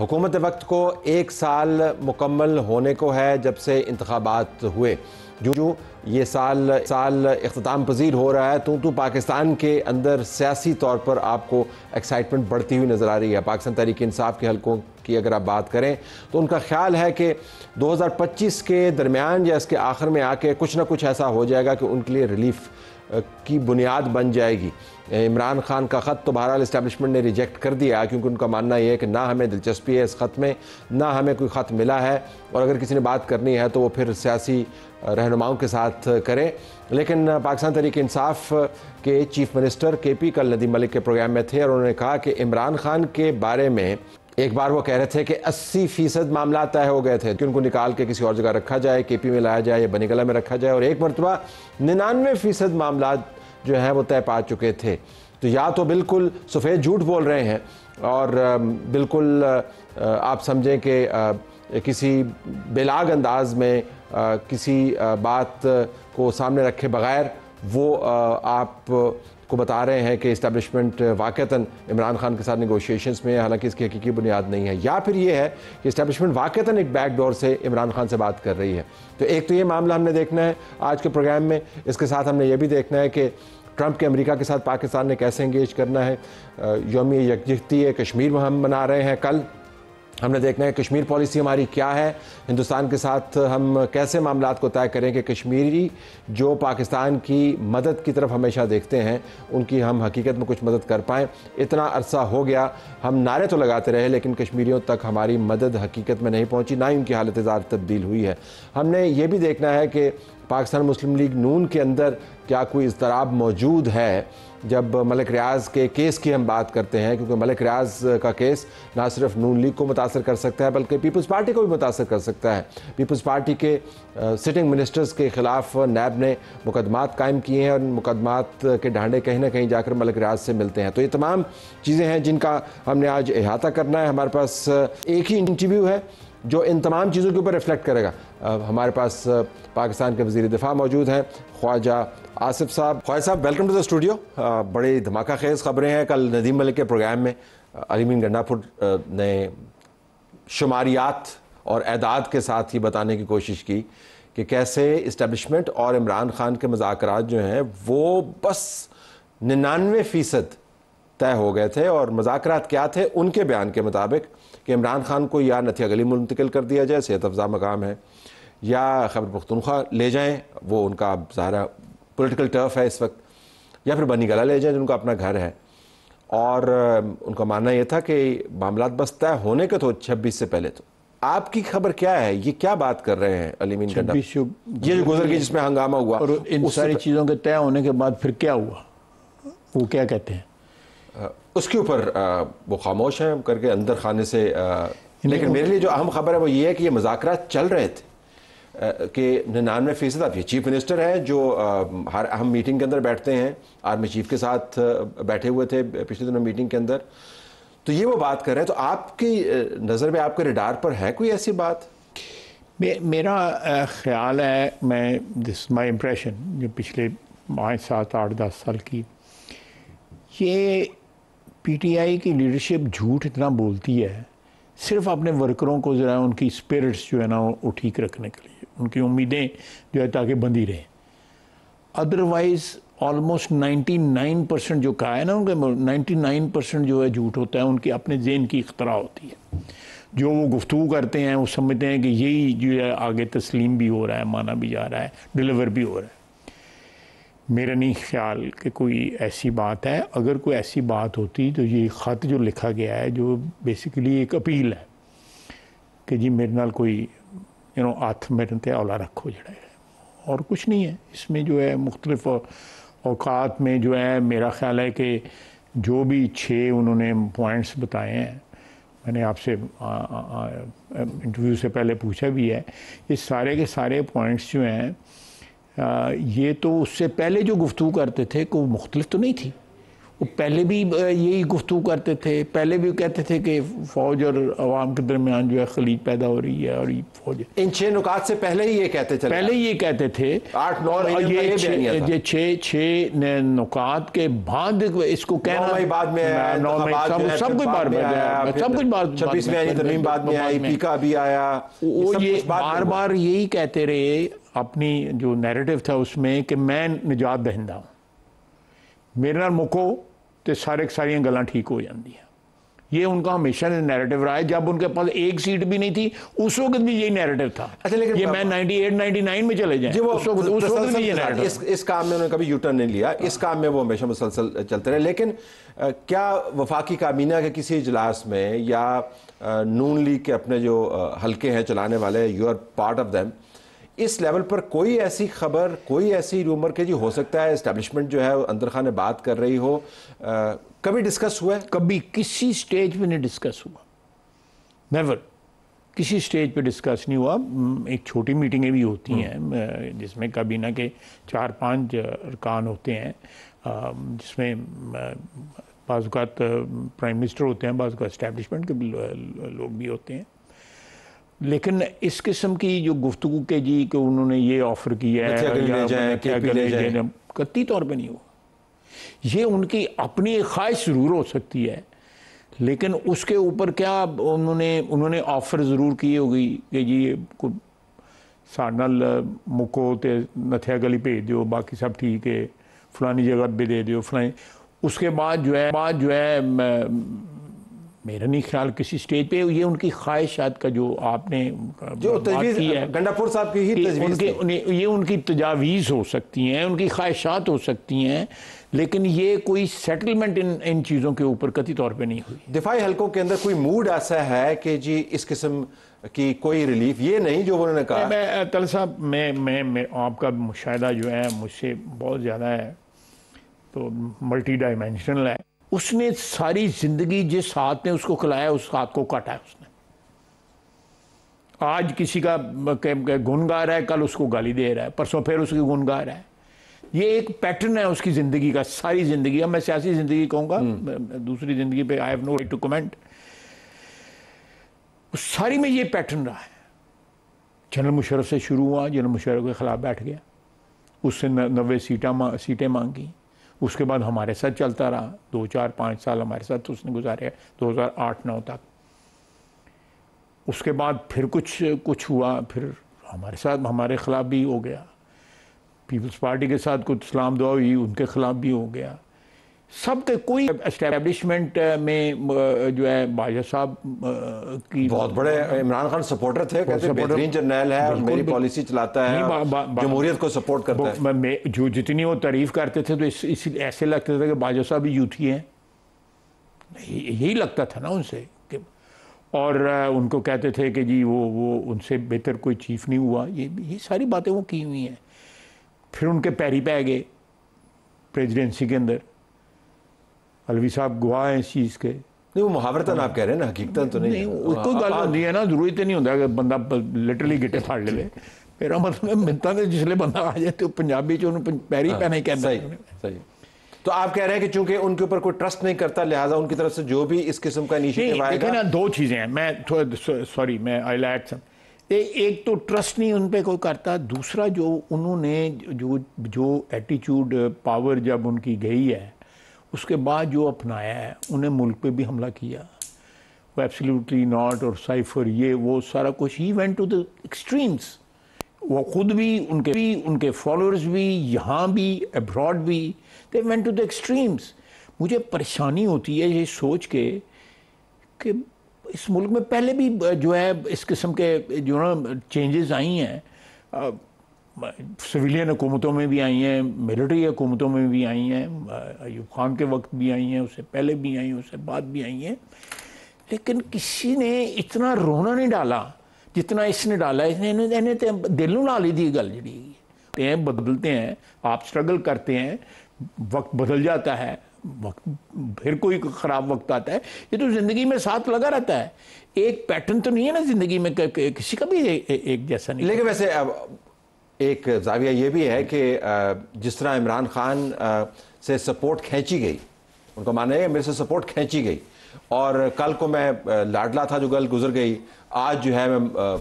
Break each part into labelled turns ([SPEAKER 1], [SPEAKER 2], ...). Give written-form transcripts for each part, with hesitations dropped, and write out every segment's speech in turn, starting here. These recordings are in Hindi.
[SPEAKER 1] हुकूमत वक्त को 1 साल मुकम्मल होने को है जब से इंतखाबात हुए। जो ये साल इख्तिताम पजीर हो रहा है तो पाकिस्तान के अंदर सियासी तौर पर आपको एक्साइटमेंट बढ़ती हुई नज़र आ रही है। पाकिस्तान तहरीक इंसाफ के हलकों की अगर आप बात करें तो उनका ख्याल है कि 2025 के दरमियान या इसके आखिर में आके कुछ ना कुछ ऐसा हो जाएगा कि उनके लिए रिलीफ की बुनियाद बन जाएगी। इमरान खान का ख़त तो बहरहाल इस्टेब्लिशमेंट ने रिजेक्ट कर दिया क्योंकि उनका मानना यह है कि ना हमें दिलचस्पी है इस ख़त में, ना हमें कोई ख़त मिला है, और अगर किसी ने बात करनी है तो वो फिर सियासी रहनुमाओं के साथ करें। लेकिन पाकिस्तान तहरीक इंसाफ के चीफ मिनिस्टर KP कल नदीम मलिक के प्रोग्राम में थे और उन्होंने कहा कि इमरान खान के बारे में एक बार वो कह रहे थे कि 80% मामला तय हो गए थे कि उनको निकाल के किसी और जगह रखा जाए, KP में लाया जाए या बनीगला में रखा जाए, और एक मरतबा 99% मामला जो हैं वो तय पा चुके थे। तो या तो बिल्कुल सफ़ेद झूठ बोल रहे हैं और बिल्कुल आप समझें कि किसी बेलाग अंदाज में किसी बात को सामने रखे बगैर वो आप को बता रहे हैं कि इस्टेब्लिशमेंट वाक़तन इमरान खान के साथ नेगोशिएशंस में, हालांकि इसकी हकीकी बुनियाद नहीं है, या फिर ये है कि इस्टेब्लिशमेंट वाक़तन एक बैक डोर से इमरान खान से बात कर रही है। तो एक तो ये मामला हमने देखना है आज के प्रोग्राम में। इसके साथ हमने ये भी देखना है कि ट्रंप के अमेरिका के साथ पाकिस्तान ने कैसे इंगेज करना है। यौम यकजहती कश्मीर हम मना रहे हैं कल, हमने देखना है कश्मीर पॉलिसी हमारी क्या है, हिंदुस्तान के साथ हम कैसे मामलात को तय करें कि कश्मीरी जो पाकिस्तान की मदद की तरफ हमेशा देखते हैं उनकी हम हकीकत में कुछ मदद कर पाएँ। इतना अरसा हो गया हम नारे तो लगाते रहे लेकिन कश्मीरियों तक हमारी मदद हकीकत में नहीं पहुँची, ना ही उनकी हालत ज़्यादा तब्दील हुई है। हमने ये भी देखना है कि पाकिस्तान मुस्लिम लीग नून के अंदर क्या कोई इज़्तिराब मौजूद है जब मलिक रियाज़ के केस की हम बात करते हैं, क्योंकि मलिक रियाज़ का केस ना सिर्फ नून लीग को मुतासर कर सकता है बल्कि पीपल्स पार्टी को भी मुतासर कर सकता है। पीपल्स पार्टी के सिटिंग मिनिस्टर्स के ख़िलाफ़ नैब ने मुकदमात कायम किए हैं और मुकदमात के ढांढे कहीं ना कहीं जाकर मलिक रियाज़ से मिलते हैं। तो ये तमाम चीज़ें हैं जिनका हमने आज अहाता करना है। हमारे पास एक ही इंटरव्यू है जो इन तमाम चीज़ों के ऊपर रिफ्लेक्ट करेगा। हमारे पास पाकिस्तान के वज़ीर दिफा मौजूद हैं ख्वाजा आसिफ साहब। Khwaja Sahab, welcome to the studio. बड़ी धमाका खेज़ ख़बरें हैं। कल नदीम मलिक के प्रोग्राम में अलीमीन गंडापुर ने शुमारियात और एदाद के साथ ही बताने की कोशिश की कि कैसे इस्टेब्लिशमेंट और इमरान खान के मुज़ाकरात जो हैं वो बस 99% तय हो गए थे। और मुज़ाकरात क्या थे? उनके बयान के मुताबिक कि इमरान खान को या नथिया गली मुंतकिल कर दिया जाए, सेहत अफजा मकाम है, या खैबर पख्तूनख्वा ले जाएं, वो उनका ज़ाहिर पॉलिटिकल टर्फ है इस वक्त, या फिर बनीगला ले जाएं जिनका अपना घर है। और उनका मानना यह था कि मामला बस तय होने के तो 26 से पहले। तो आपकी खबर क्या है? ये क्या बात कर रहे हैं अलीमीन गंडा? ये जो गुजर गई जिसमें हंगामा हुआ
[SPEAKER 2] और इन सारी चीज़ों के तय होने के बाद फिर क्या हुआ, वो क्या कहते हैं
[SPEAKER 1] उसके ऊपर वो खामोश हैं करके अंदर खाने से। लेकिन मेरे लिए जो अहम खबर है वो ये है कि ये मुज़ाकरात चल रहे थे कि 99%। अब ये चीफ मिनिस्टर है जो हर अहम मीटिंग के अंदर बैठते हैं, आर्मी चीफ के साथ बैठे हुए थे पिछले दिनों मीटिंग के अंदर, तो ये वो बात कर रहे हैं। तो आपकी नज़र में, आपके रडार पर है कोई ऐसी बात?
[SPEAKER 2] मेरा ख्याल है, मैं दिस माई इम्प्रेशन जो पिछले 5, 7, 8, 10 साल की, ये PTI की लीडरशिप झूठ इतना बोलती है सिर्फ अपने वर्करों को ज़रा उनकी स्पिरिट्स जो है ना वो ठीक रखने के लिए, उनकी उम्मीदें जो है ताकि बंधी रहें। अदरवाइज़ ऑलमोस्ट 99% जो कहा है ना उनके, 99% जो है झूठ होता है, उनकी अपने ज़हन की इख्तरा होती है। जो वो गुफ्तगू करते हैं वो समझते हैं कि यही जो है आगे तस्लीम भी हो रहा है, माना भी जा रहा है, डिलीवर भी हो रहा है। मेरा नहीं ख्याल कि कोई ऐसी बात है। अगर कोई ऐसी बात होती तो ये ख़त जो लिखा गया है जो बेसिकली एक अपील है कि जी मेरे नाल कोई हथ मेरे ते हौला रखो जड़ा है, और कुछ नहीं है इसमें। जो है मुख्तलिफ औकात में जो है मेरा ख्याल है कि जो भी 6 उन्होंने पॉइंट्स बताए हैं, मैंने आपसे इंटरव्यू से पहले पूछा भी है, ये सारे के सारे पॉइंट्स जो हैं ये तो उससे पहले जो गुफ्तगू करते थे को मुख्तलिफ तो नहीं थी, वो पहले भी यही गुफ्तगू करते थे, पहले भी कहते थे कि फ़ौज और अवाम के दरमियान जो है खलीज पैदा हो रही है और ये फ़ौज
[SPEAKER 1] इन 6 नुकात से पहले ही ये कहते चले,
[SPEAKER 2] पहले ये कहते थे
[SPEAKER 1] 8-9
[SPEAKER 2] और
[SPEAKER 1] ये
[SPEAKER 2] 6 नुकात के बाद इसको कहना
[SPEAKER 1] बाद में
[SPEAKER 2] सब कुछ बाद में आया, सब कुछ बाद
[SPEAKER 1] 26वीं तरमीम बाद में आई, पीका भी आया,
[SPEAKER 2] वो ये बार बार यही कहते रहे अपनी जो नैरेटिव था उसमें कि मैं निजात दहिंदा हूँ, मेरे नाल मुको तो सारियां गल्लां ठीक हो जांदियां। ये उनका हमेशा नैरेटिव रहा है। जब उनके पास एक सीट भी नहीं थी उस वक्त भी यही नैरेटिव था।
[SPEAKER 1] अच्छा, लेकिन
[SPEAKER 2] ये मैं 98-99 में चले जाए उस वक्त भी ये नैरेटिव।
[SPEAKER 1] इस काम में उन्होंने कभी यूटर्न नहीं लिया, इस काम में वो हमेशा मुसलसल चलते रहे। लेकिन क्या वफाकी काबीना के किसी इजलास में या नून लीग के अपने जो हल्के हैं चलाने वाले, you are part of them, इस लेवल पर कोई ऐसी खबर, कोई ऐसी रूमर के जी हो सकता है एस्टेब्लिशमेंट जो है अंदर खाने बात कर रही हो, कभी डिस्कस हुआ है?
[SPEAKER 2] कभी किसी स्टेज पे नहीं डिस्कस हुआ, नेवर, किसी स्टेज पे डिस्कस नहीं हुआ। एक छोटी मीटिंगें भी होती हैं जिसमें काबीना के 4-5 अरकान होते हैं, जिसमें बाज़-औक़ात प्राइम मिनिस्टर होते हैं, बाज़-औक़ात एस्टेब्लिशमेंट के लोग भी होते हैं। लेकिन इस किस्म की जो गुफ्तगू के जी कि उन्होंने ये ऑफ़र किया है, कतई तौर पे नहीं हुआ। ये उनकी अपनी ख्वाहिश ज़रूर हो सकती है, लेकिन उसके ऊपर क्या उन्होंने ऑफ़र ज़रूर की होगी कि जी कोई साढ़े नाल मुको ते नथिया गली भेज दो, बाकी सब ठीक है, फलानी जगह भी दे दो फलानी। उसके बाद जो है मेरा नहीं ख्याल किसी स्टेज पे ये उनकी ख्वाहिशात का जो आपने
[SPEAKER 1] जो तजवीज़ है, गंडापुर साहब की ही तजवीज़,
[SPEAKER 2] ये उनकी तजावीज़ हो सकती हैं, उनकी ख्वाहिशात हो सकती हैं, लेकिन ये कोई सेटलमेंट इन चीज़ों के ऊपर कतई तौर पे नहीं हुई।
[SPEAKER 1] दिफाई हल्कों के अंदर कोई मूड ऐसा है कि जी इस किस्म की कोई रिलीफ, ये नहीं जो उन्होंने कहा?
[SPEAKER 2] मैं तल साहब, मैं आपका मुशाहिदा जो है मुझसे बहुत ज़्यादा है, तो मल्टी डायमेंशनल है। उसने सारी जिंदगी जिस हाथ ने उसको खिलाया उस हाथ को काटा है उसने। आज किसी का गुन गा रहा है, कल उसको गाली दे रहा है, परसों फिर उसकी गुन गा रहा है। ये एक पैटर्न है उसकी ज़िंदगी का, सारी ज़िंदगी। अब मैं सियासी ज़िंदगी कहूँगा, दूसरी ज़िंदगी पे I have no right to comment. सारी में ये पैटर्न रहा है। जनरल मुशर्रफ से शुरू हुआ, जनरल मुशर्रफ के ख़िलाफ़ बैठ गया, उससे 90 सीटें मांगी, उसके बाद हमारे साथ चलता रहा, 2-4-5 साल हमारे साथ उसने गुजारे 2008-9 तक। उसके बाद फिर कुछ हुआ, फिर हमारे साथ हमारे ख़िलाफ़ भी हो गया, पीपल्स पार्टी के साथ कुछ सलाम दुआ हुई, उनके ख़िलाफ़ भी हो गया। सब के कोई एस्टेब्लिशमेंट में जो है बाजा साहब की
[SPEAKER 1] बहुत बड़े इमरान खान सपोर्टर थे, कहते बेहतरीन जर्नल है, मेरी पॉलिसी चलाता है, जमहूरियत को सपोर्ट करता है।
[SPEAKER 2] जो जितनी वो तारीफ़ करते थे तो इसी ऐसे लगता था कि बाजा साहब भी यूथी हैं, यही लगता था ना उनसे। और उनको कहते थे कि जी वो उनसे बेहतर कोई चीफ नहीं हुआ। ये सारी बातें वो की हुई हैं। फिर उनके पैरी पै गए प्रेसिडेंसी के अंदर। अलवी साहब गवाह हैं इस चीज़ के।
[SPEAKER 1] नहीं, वो मुहावरतन आप कह रहे हैं ना, हकीकतन तो नहीं।
[SPEAKER 2] कोई गल होती है ना, जरूरी तो नहीं होता कि बंदा लिटरली गिटे फाड़ ले। मेरा मतलब मिलता तो जिसले बंदा आ जाए तो पंजाबी च उन्होंने पैरी पैना ही कहना।
[SPEAKER 1] सही। तो आप कह रहे हैं कि चूंकि उनके ऊपर कोई ट्रस्ट नहीं करता, लिहाजा उनकी तरफ से जो भी इस किस्म का इनिशिएटिव आएगा।
[SPEAKER 2] देखिए ना, दो चीज़ें हैं, मैं आई विल ऐड सम। एक तो ट्रस्ट नहीं उन पर कोई करता, दूसरा जो उन्होंने जो एटीट्यूड पावर जब उनकी गई है उसके बाद जो अपनाया है, उन्हें मुल्क पे भी हमला किया, वो एब्सोल्युटली नॉट और साइफर ये वो सारा कुछ, he went to the extremes. वो खुद भी उनके फॉलोअर्स भी, यहाँ भी, अब्रॉड भी, they went to the extremes. मुझे परेशानी होती है ये सोच के कि इस मुल्क में पहले भी जो है इस किस्म के जो ना चेंजेस आई हैं, सिविलियन हुकूमतों में भी आई हैं, मिलिट्री हुकूमतों में भी आई हैं, अयूब खान के वक्त भी आई हैं, उससे पहले भी आई हैं, उससे बाद भी आई हैं, लेकिन किसी ने इतना रोना नहीं डाला जितना इसने डाला। इसने तो दिल में ला ली थी गल जी। बदलते हैं, आप स्ट्रगल करते हैं, वक्त बदल जाता है, वक्त फिर कोई ख़राब वक्त आता है, ये तो ज़िंदगी में साथ लगा रहता है। एक पैटर्न तो नहीं है ना ज़िंदगी में, किसी का भी एक जैसा नहीं।
[SPEAKER 1] लेकिन वैसे एक जाविया ये भी है कि जिस तरह इमरान खान से सपोर्ट खींची गई उनका मानना है मेरे से सपोर्ट खींची गई, और कल को मैं लाडला था जो कल गुजर गई, आज जो है मैं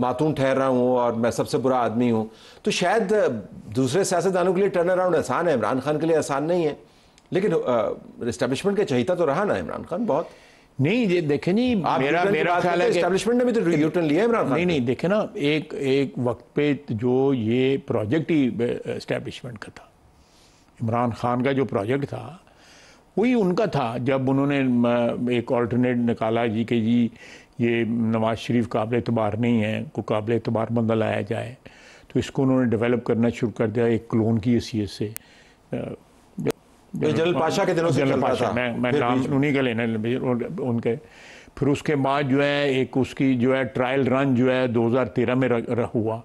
[SPEAKER 1] मातून ठहर रहा हूँ और मैं सबसे बुरा आदमी हूँ। तो शायद दूसरे सियासतदानों के लिए टर्न अराउंड आसान है, इमरान खान के लिए आसान नहीं है, लेकिन इस्टेब्लिशमेंट के चहीता तो रहा ना इमरान खान बहुत।
[SPEAKER 2] नहीं ये देखें नहीं, मेरा ख्याल है
[SPEAKER 1] एस्टेब्लिशमेंट ने भी तो यूटर्न लिया इमरान खान।
[SPEAKER 2] नहीं देखे ना, एक वक्त पे जो ये प्रोजेक्ट ही एस्टेब्लिशमेंट का था, इमरान खान का जो प्रोजेक्ट था वही उनका था। जब उन्होंने एक ऑल्टरनेट निकाला जी कि जी ये नवाज शरीफ काबिल एतबार नहीं है, कोई काबिल एतबार बंदा लाया जाए, तो इसको उन्होंने डेवलप करना शुरू कर दिया एक क्लोन की हैसियत से।
[SPEAKER 1] जनरल पाशा के दिनों से चल रहा था,
[SPEAKER 2] मैं नाम उन्हीं का लेना उनके। फिर उसके बाद जो है एक उसकी जो है ट्रायल रन जो है 2013 में हुआ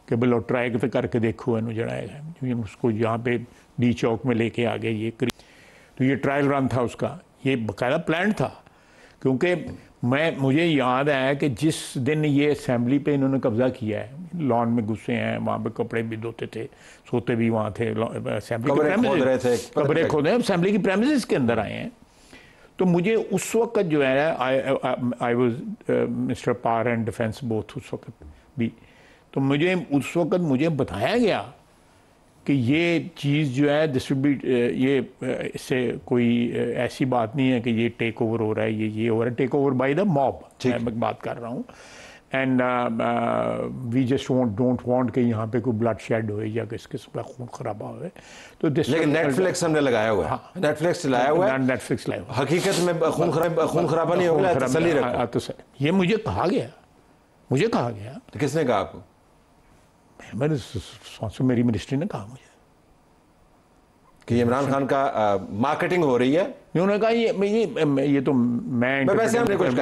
[SPEAKER 2] कि बोलो ट्राई तो करके देखो इन्हों जड़ा उसको यहाँ पे डी चौक में लेके आ गए ये। तो ये ट्रायल रन था उसका, ये बाकायदा प्लान था, क्योंकि मुझे याद है कि जिस दिन ये असेंबली पे इन्होंने कब्जा किया है, लॉन में घुसे हैं, वहाँ पे कपड़े भी धोते थे, सोते भी वहाँ थे, असेंबली कब्रें खोद रहे हैं, असेंबली की प्रेमिसेस के अंदर आए हैं। तो मुझे उस वक्त जो है I was minister power and defence both उस वक्त भी, तो मुझे उस वक्त मुझे बताया गया कि ये चीज़ जो है डिस्ट्रीब्यूट, ये इससे कोई ऐसी बात नहीं है कि ये टेक ओवर हो रहा है, ये हो रहा है take over by the mob, मैं बात कर रहा हूँ। And we just don't want कि यहाँ पे कोई ब्लड शेड हो या किस किस्म का खून खराबा हो। तो
[SPEAKER 1] लेकिन नेटफ्लिक्स हमने लगाया हुआ है, नेटफ्लिक्स लाया हुआ है,
[SPEAKER 2] नेटफ्लिक्स लाया हुआ,
[SPEAKER 1] हकीकत में खून खराबा नहीं होगा, तसल्ली रखो।
[SPEAKER 2] तो सर ये मुझे कहा गया।
[SPEAKER 1] तो किसने कहा आपको?
[SPEAKER 2] मेरी मिनिस्ट्री ने कहा मुझे
[SPEAKER 1] कि इमरान खान का मार्केटिंग हो रही है।
[SPEAKER 2] उन्होंने कहा ये तो मैं वैसे हमने कुछ